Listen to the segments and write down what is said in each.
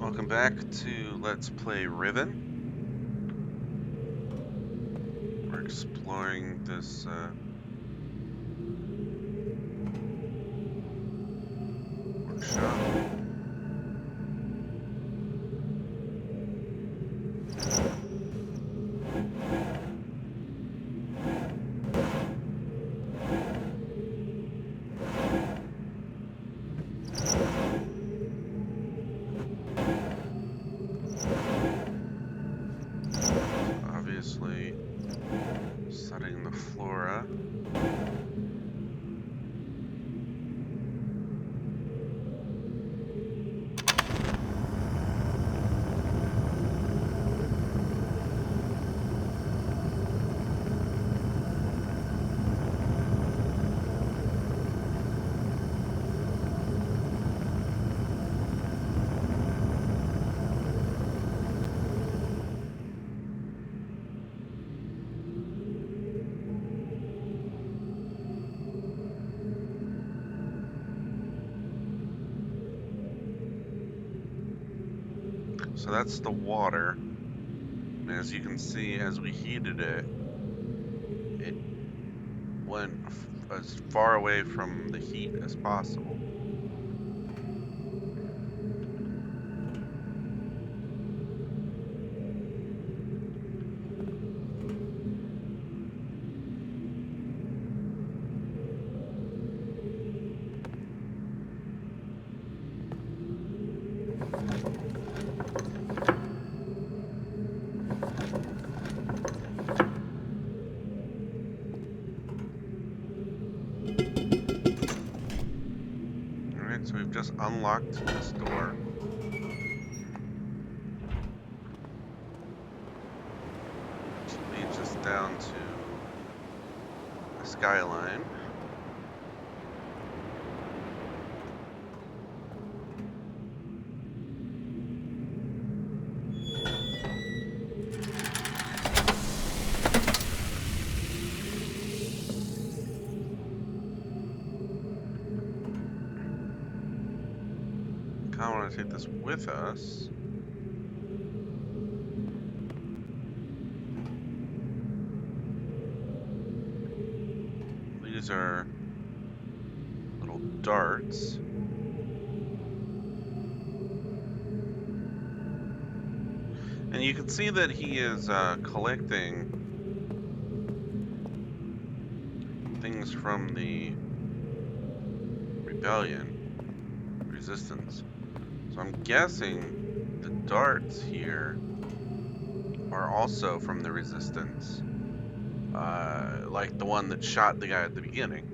Welcome back to Let's Play Riven. We're exploring this workshop. Obviously, studying the flora. So that's the water. And as you can see, as we heated it, it went as far away from the heat as possible. Alright, so we've just unlocked this door. Which leads us down to a skyline. I want to take this with us. These are little darts. And you can see that he is collecting things from the resistance. So I'm guessing the darts here are also from the resistance. Like the one that shot the guy at the beginning.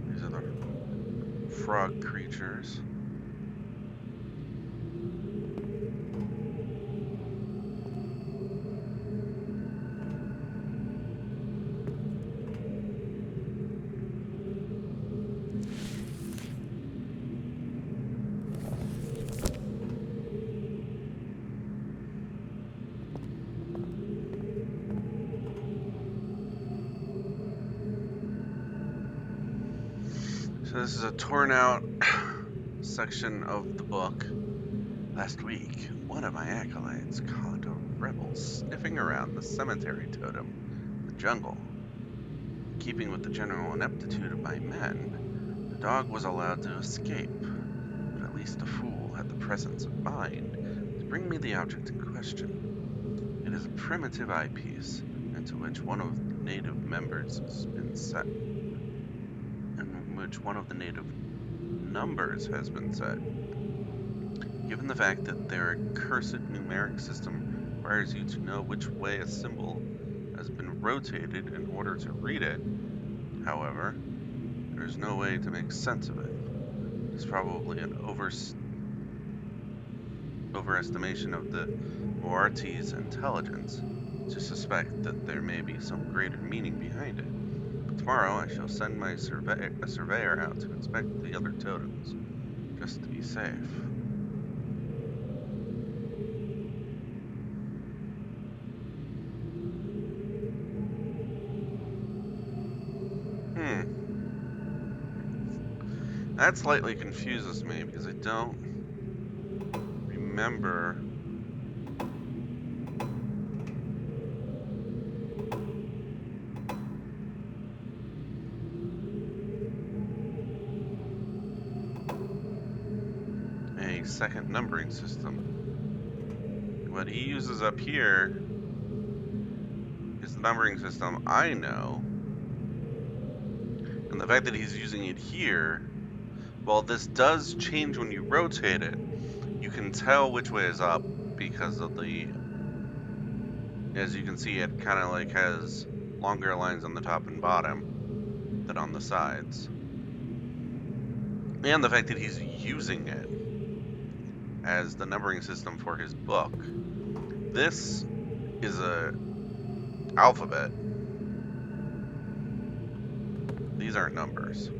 These are the frog creatures. So this is a torn out section of the book. Last week, one of my acolytes caught a rebel sniffing around the cemetery totem, the jungle. In keeping with the general ineptitude of my men, the dog was allowed to escape, but at least the fool had the presence of mind to bring me the object in question. It is a primitive eyepiece into which one of the native members has been set. One of the native numbers has been set. Given the fact that their accursed numeric system requires you to know which way a symbol has been rotated in order to read it, however, there is no way to make sense of it. It is probably an overestimation of the Moarti's intelligence to suspect that there may be some greater meaning behind it. Tomorrow I shall send a surveyor out to inspect the other totems, just to be safe. That slightly confuses me because I don't remember a second numbering system. What he uses up here is the numbering system I know, and the fact that he's using it here, while this does change when you rotate it, you can tell which way is up because of the, as you can see, it kind of like has longer lines on the top and bottom than on the sides. And the fact that he's using it as the numbering system for his book. This is a alphabet. These aren't numbers.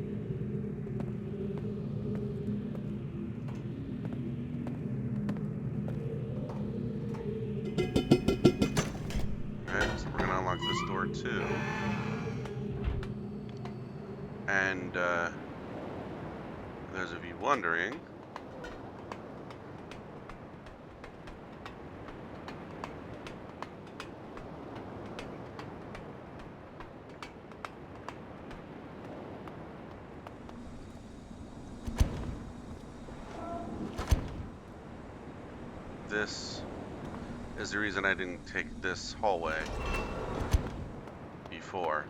Alright, so we're gonna unlock this door too. And for those of you wondering, this is the reason I didn't take this hallway before,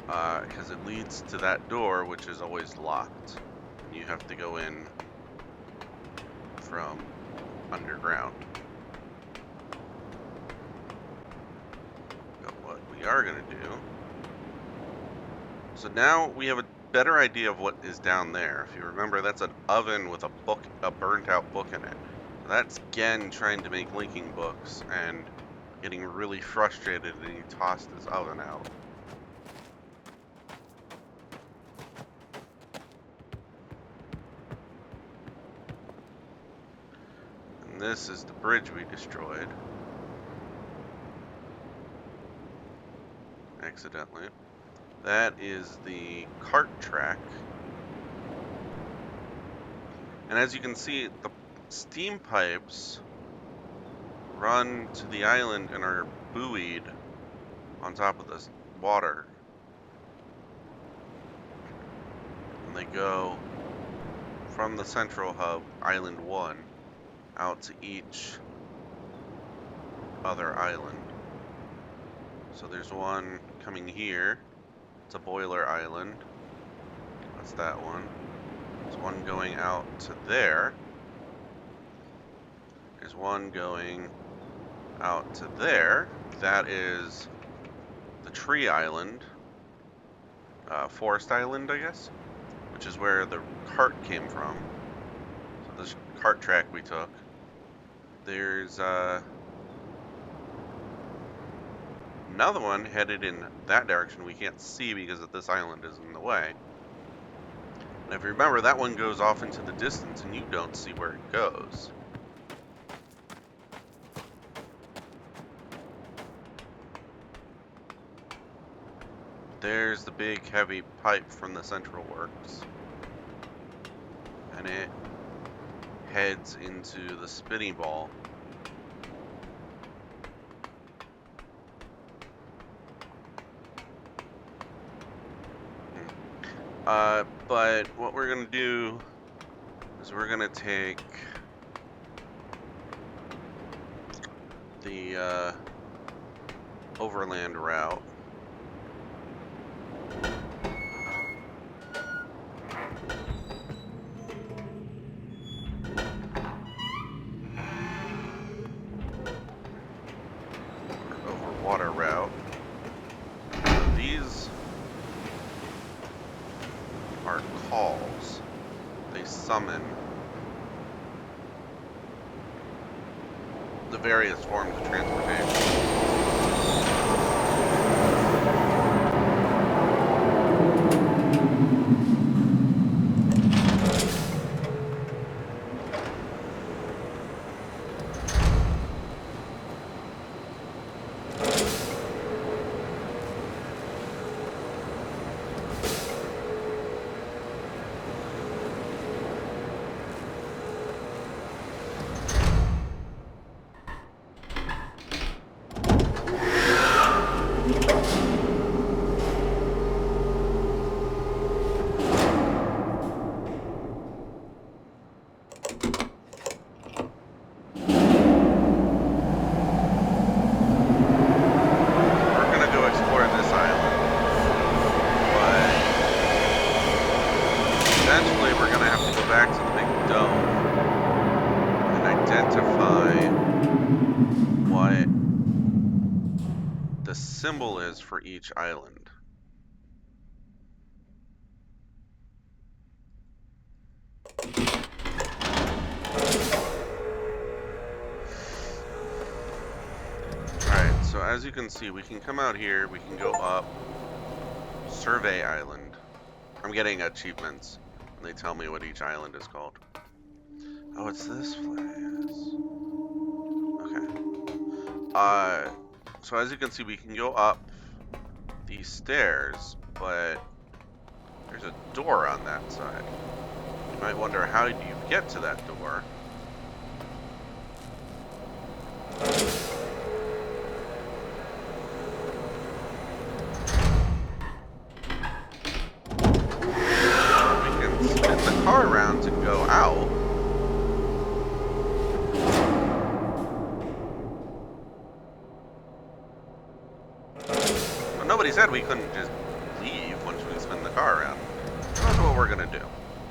because it leads to that door, which is always locked. You have to go in from underground. But what we are going to do, so now we have a better idea of what is down there. If you remember, that's an oven with a burnt out book in it. So that's Gen trying to make linking books and getting really frustrated, and he tossed his oven out. And this is the bridge we destroyed accidentally. That is the cart track. And as you can see, the steam pipes run to the island and are buoyed on top of this water. And they go from the central hub, Island 1, out to each other island. So there's one coming here. It's a boiler island. That's that one. There's one going out to there. There's one going out to there. That is the tree island. Forest island, I guess, which is where the cart came from. So this cart track we took. There's another one headed in that direction we can't see because of this island is in the way. And if you remember, that one goes off into the distance and you don't see where it goes. There's the big heavy pipe from the central works. And it heads into the spinning ball. But what we're gonna do is we're gonna take the overland route. Over water route. These are calls. They summon the various forms of transportation. eventually we're gonna have to go back to the big dome and identify what the symbol is for each island. Alright, so as you can see, we can come out here, we can go up, Survey Island. I'm getting achievements, and they tell me what each island is called. Oh, it's this place. Okay. So as you can see, we can go up these stairs, but there's a door on that side. You might wonder, how do you get to that door? We can spin the car around to go out. But nobody said we couldn't just leave once we spin the car around. So that's what we're gonna do.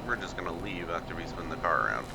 We're just gonna leave after we spin the car around.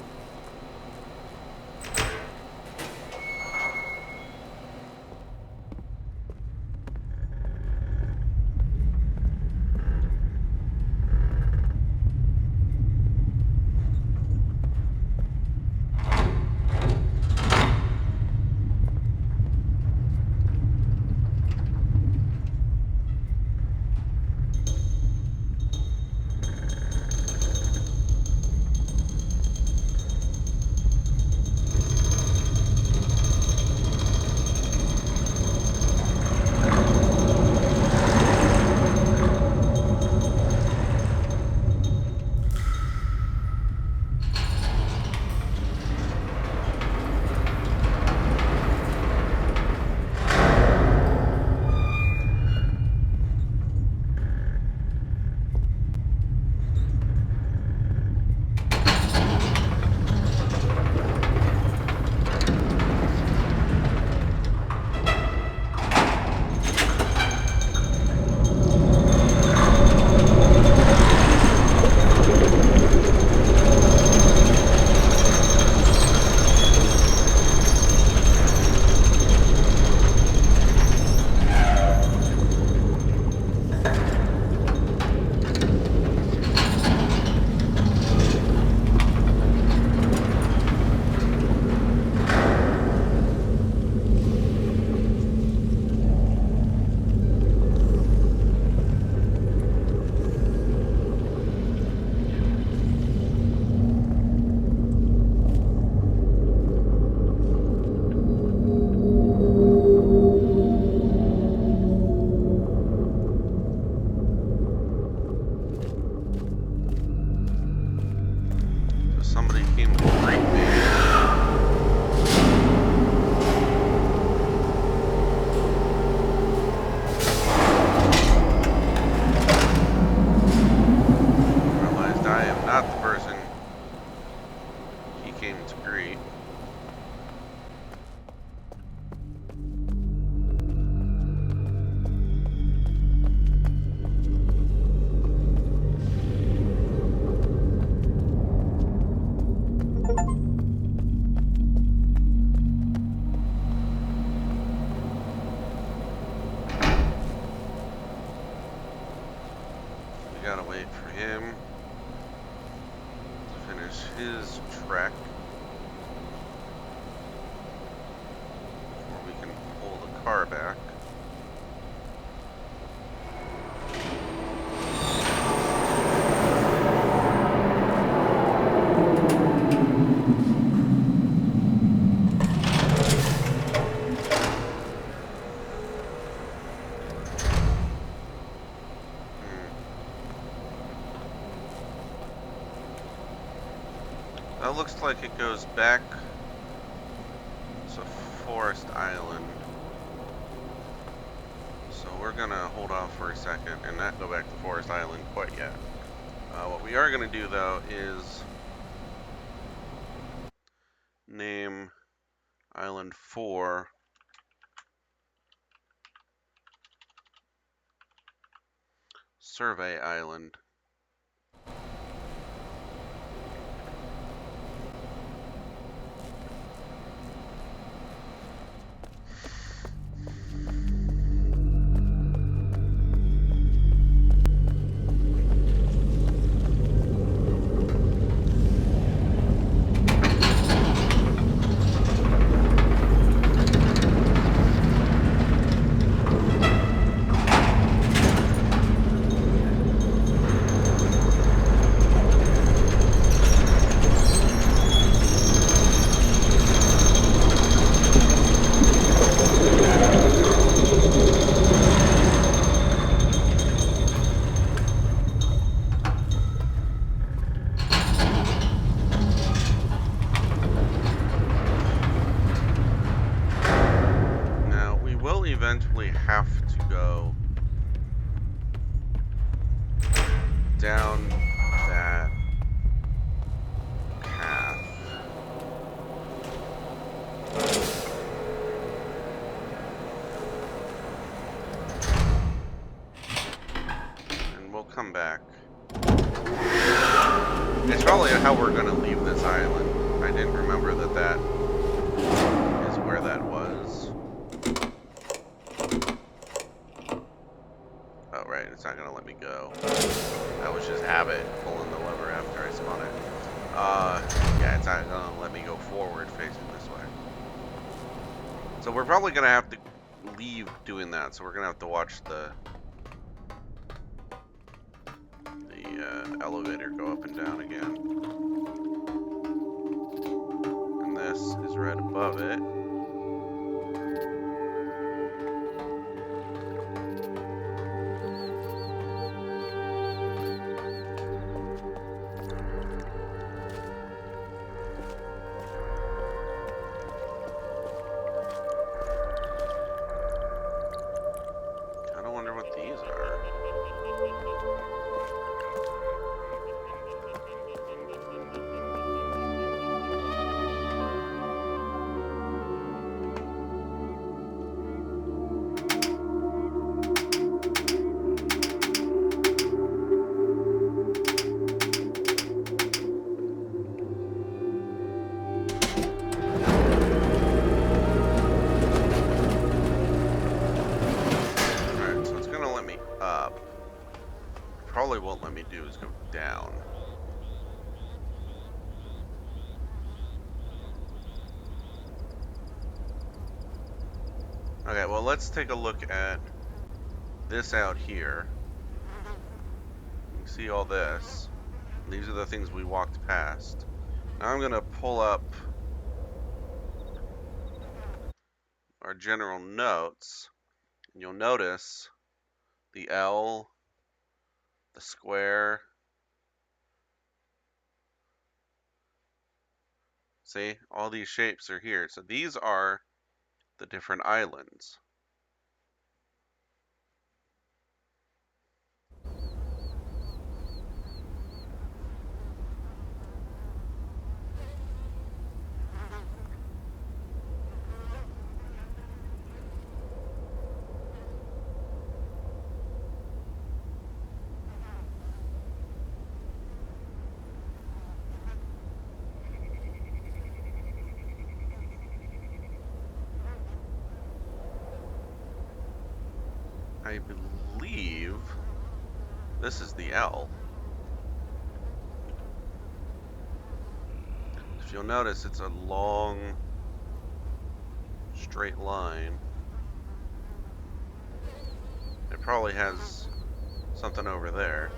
Somebody came to greet me. I realized I am not the person he came to greet. We gotta wait for him to finish his trek before we can pull the car back. That looks like it goes back to Forest Island. So we're gonna hold off for a second and not go back to Forest Island quite yet. What we are gonna do though is name Island 4 Survey Island. probably how we're gonna leave this island. I didn't remember that that is where that was. Oh, right, it's not gonna let me go. That was just habit, pulling the lever after I spun it. Yeah, it's not gonna let me go forward facing this way. So we're probably gonna have to leave doing that, so we're gonna have to watch the elevator go up and down again. And this is right above it. Kinda wonder what these are. Alright, so it's gonna let me up. Probably won't let me do is go down. Okay, well let's take a look at this out here. You see all this. These are the things we walked past. Now I'm gonna pull up our general notes. And you'll notice the L, the square. See, all these shapes are here. So these are the different islands. I believe this is the L. If you'll notice, it's a long, straight line. It probably has something over there.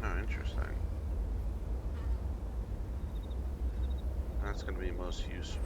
Oh, interesting. That's going to be most useful.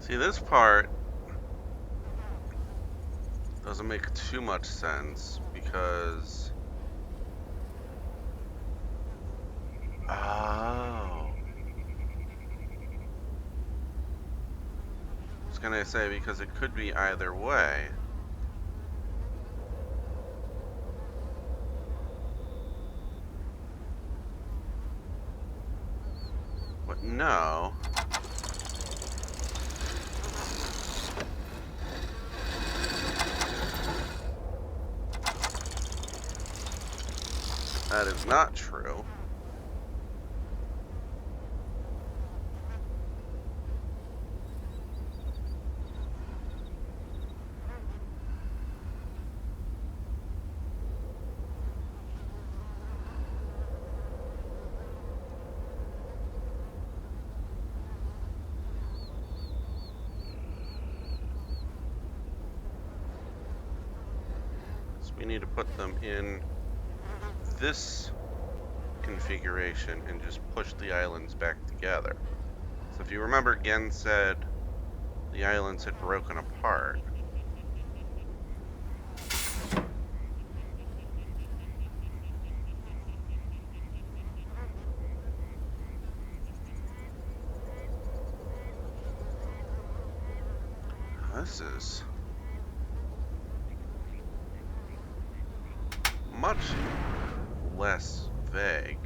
See, this part doesn't make too much sense because gonna say, because it could be either way. But no. That is not true. So we need to put them in this configuration and just push the islands back together. So if you remember, Gen said the islands had broken apart. This is much less vague.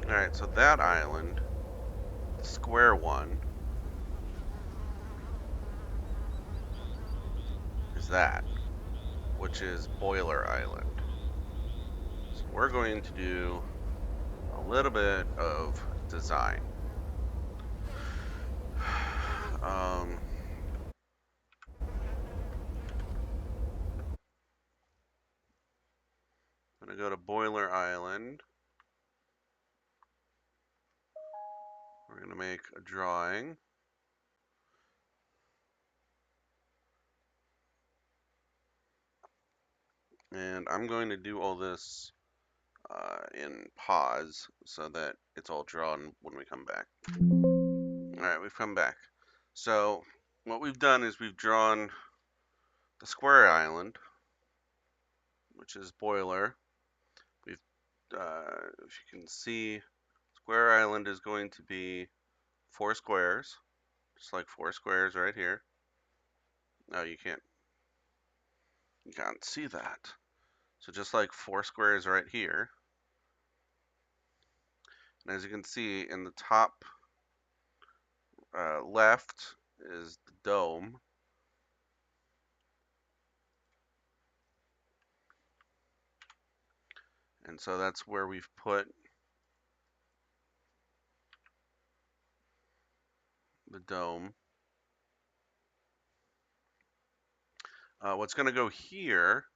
Alright, so that island, the square one, is that, which is Boiler Island. So we're going to do a little bit of design. I'm going to go to Boiler Island. We're going to make a drawing. And I'm going to do all this in pause so that it's all drawn when we come back. Alright, we've come back. So what we've done is we've drawn the square island, which is Boiler. We've, if you can see, square island is going to be 4 squares, just like 4 squares right here. No, you can't see that. So just like 4 squares right here. And as you can see, in the top left is the dome. And so that's where we've put the dome. What's going to go here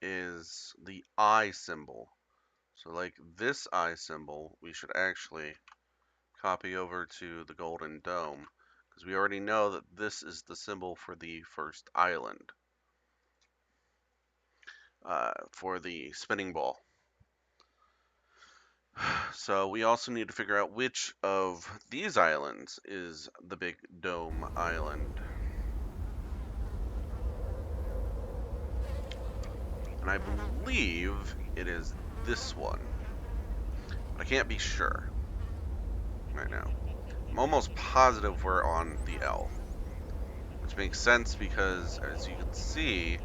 is the eye symbol. So like this eye symbol, we should actually copy over to the golden dome, because we already know that this is the symbol for the first island, for the spinning ball. So we also need to figure out which of these islands is the big dome island. And I believe it is this one, but I can't be sure right now. I'm almost positive we're on the L, which makes sense because, as you can see,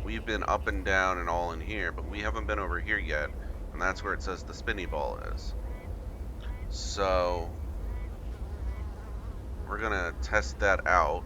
we've been up and down and all in here, but we haven't been over here yet, and that's where it says the spinny ball is. So we're gonna test that out.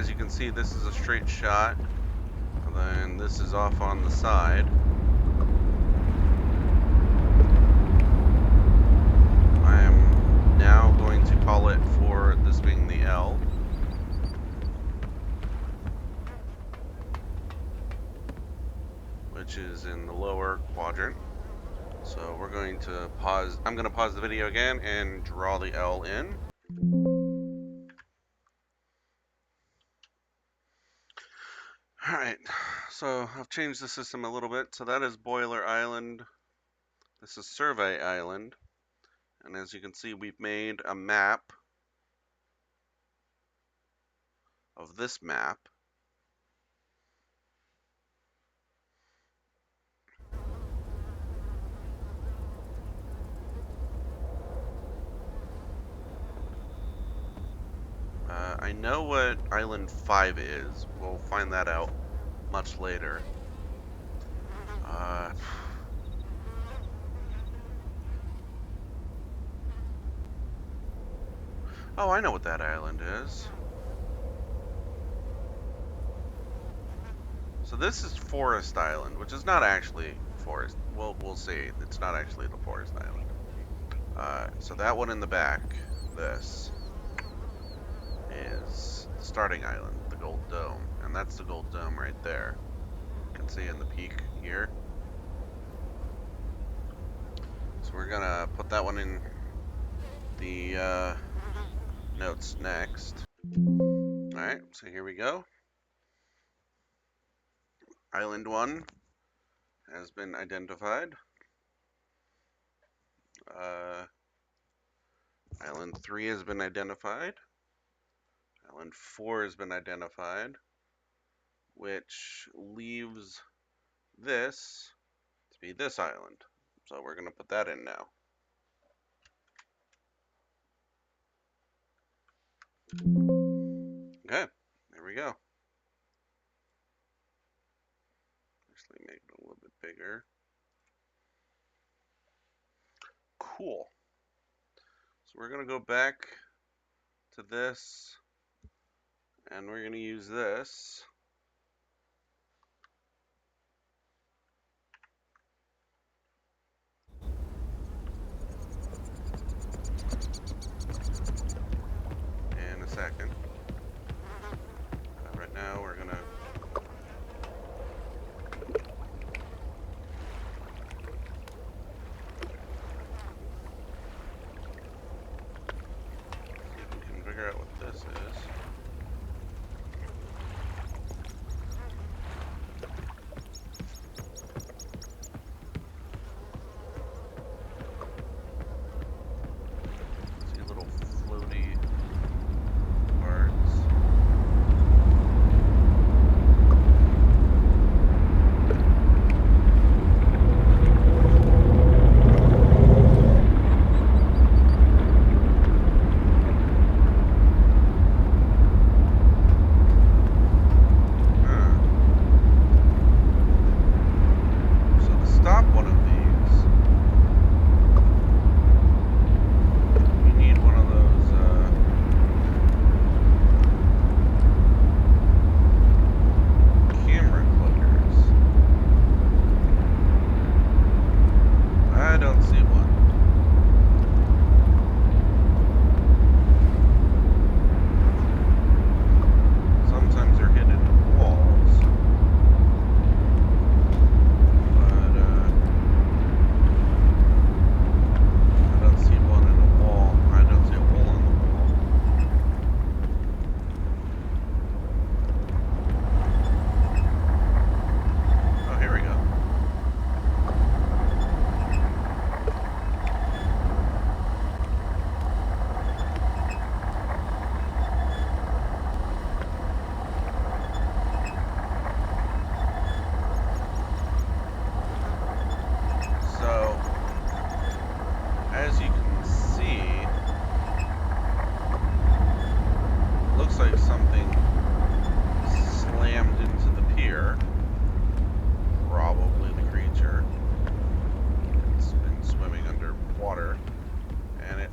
as you can see, this is a straight shot, and then this is off on the side. I am now going to call it for this being the L. Which is in the lower quadrant. So we're going to pause. I'm going to pause the video again and draw the L in. Alright, so I've changed the system a little bit. So that is Boiler Island. This is Survey Island. And as you can see, we've made a map of this map. I know what Island 5 is. We'll find that out much later. Oh, I know what that island is. So this is Forest Island, which is not actually forest. Well, we'll see. It's not actually the Forest Island. So that one in the back, this, is the starting island, the Gold Dome. And that's the Gold Dome right there. You can see in the peak here. So we're gonna put that one in the notes next. Alright, so here we go. Island 1 has been identified. Island 3 has been identified. Island 4 has been identified, which leaves this to be this island. So we're going to put that in now. Okay, there we go. Actually make it a little bit bigger. Cool. So we're going to go back to this, and we're going to use this. In a second. Right now we're going to figure out what this is. See little floaty parts.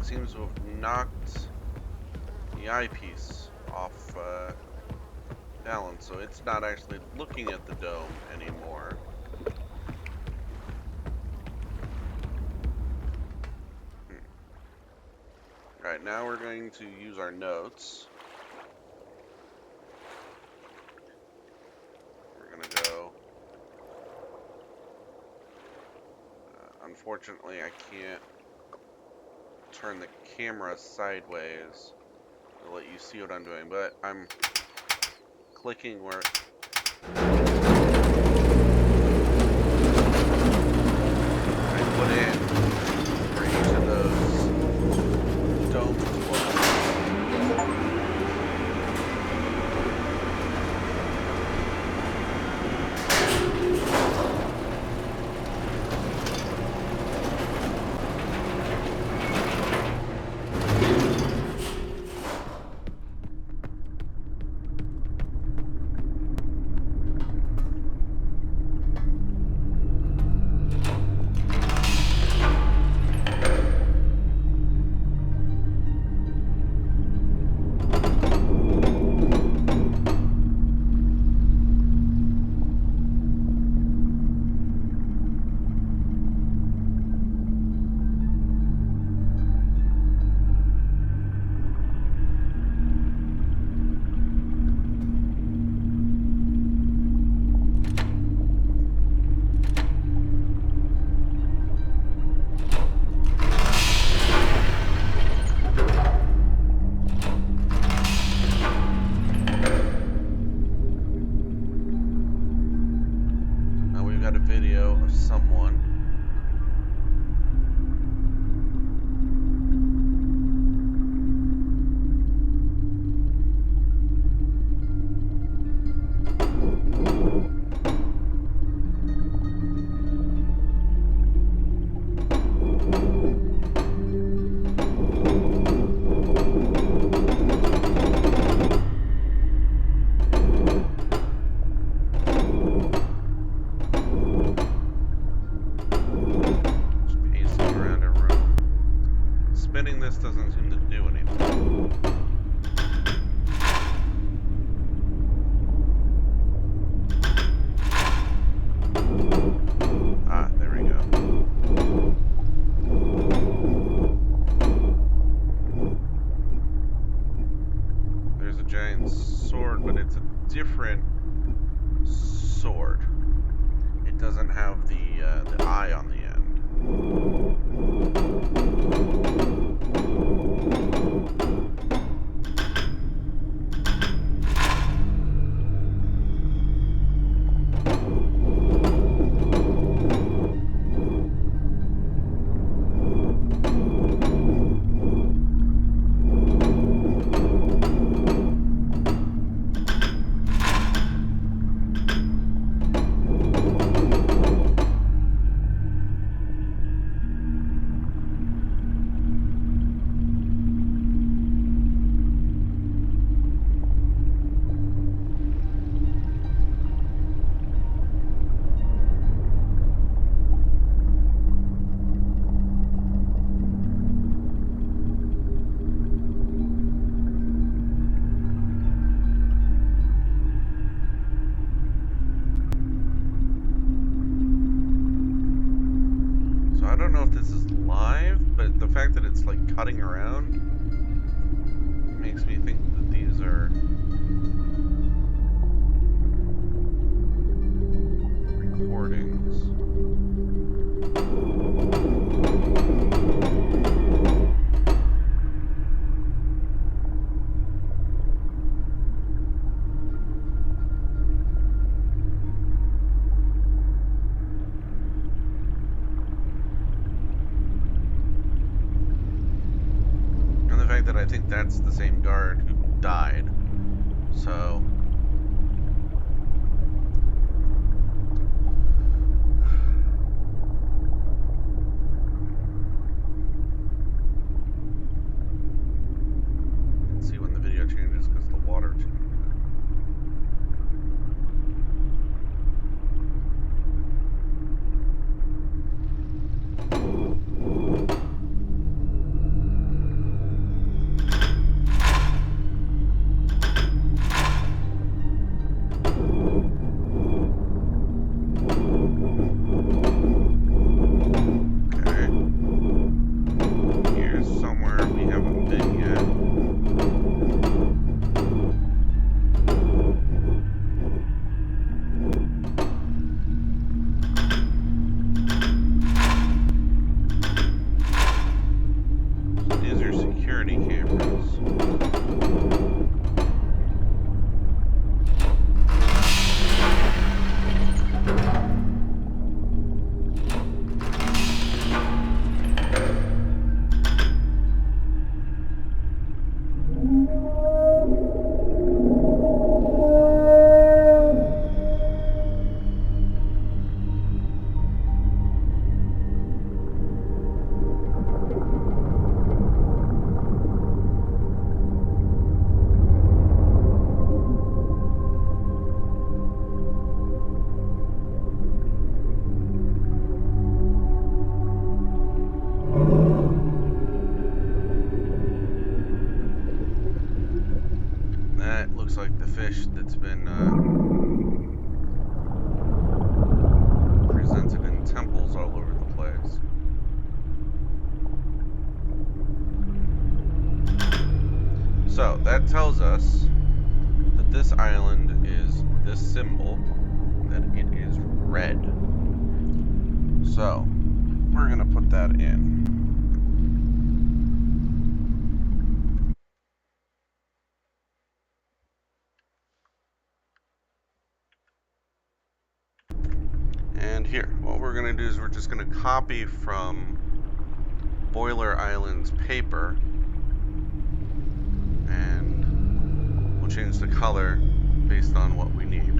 Seems to have knocked the eyepiece off balance, so it's not actually looking at the dome anymore. Alright, now we're going to use our notes. We're going to go... unfortunately, I can't turn the camera sideways to let you see what I'm doing, but I'm clicking where... I put in for each of those domes as well. Doesn't seem to do anything. Ah, there we go. There's a giant sword, but it's a different sword. It doesn't have the eye on the end. I don't know if this is live, but the fact that it's like cutting around makes me think that these are recordings. That I think that's the same guard who died. So let's see when the video changes because the water changes. security cameras. That looks like the fish that's been presented in temples all over the place. So that tells us that this island is this symbol, that it is red. So we're gonna put that in. And here, what we're gonna do is we're just gonna copy from Boiler Island's paper, and we'll change the color based on what we need.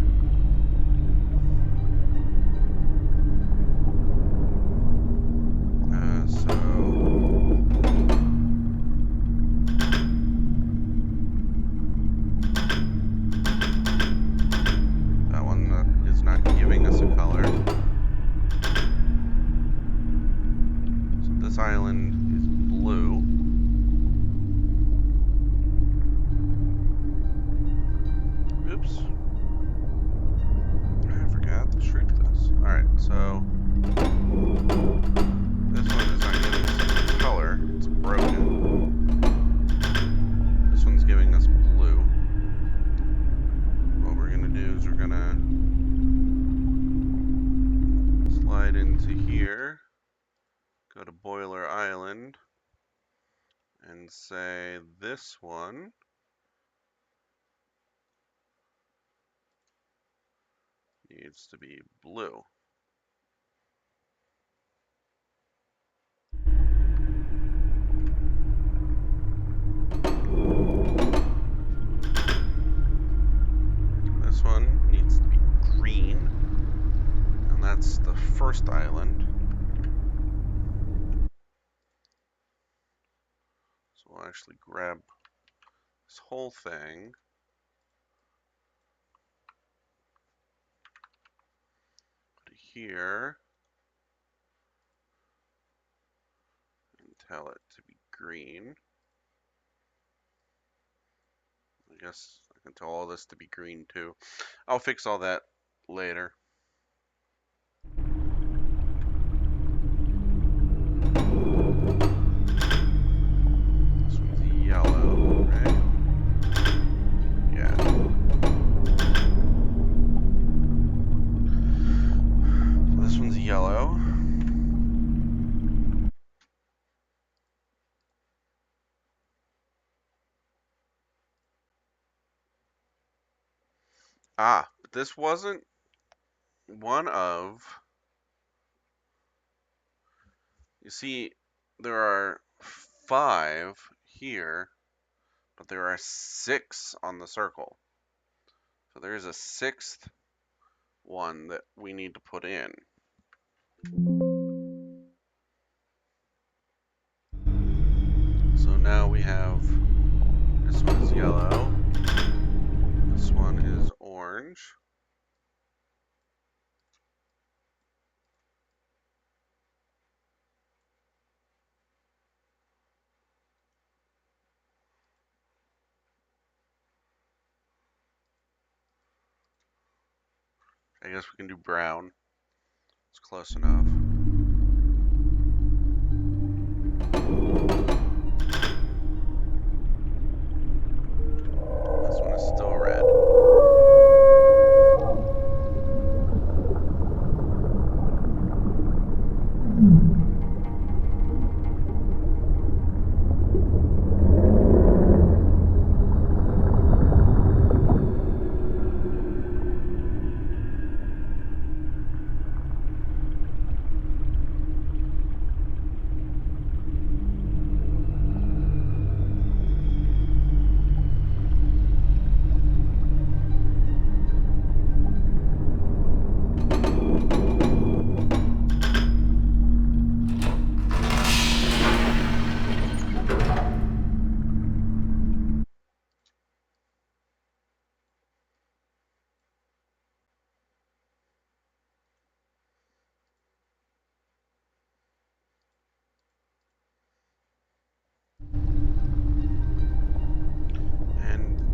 That one is not giving us a color. So this island is blue. Oops. I forgot to shrink this. Alright, so this one is not giving us a color. It's broken. This one's giving us blue. What we're going to do is we're going to slide into here, go to Boiler Island, and say this one needs to be blue. This one needs to be green, and that's the first island. So we'll actually grab this whole thing, put it here, and tell it to be green. I guess I can tell all this to be green too. I'll fix all that later. This one's yellow, right? Yeah. So this one's yellow. Ah, but this wasn't one of... You see, there are 5 here, but there are 6 on the circle. So there's a 6th one that we need to put in. So now we have, this one is yellow, this one is orange. I guess we can do brown. It's close enough. This one is still red.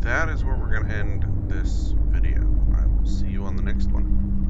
that is where we're going to end this video. I will see you on the next one.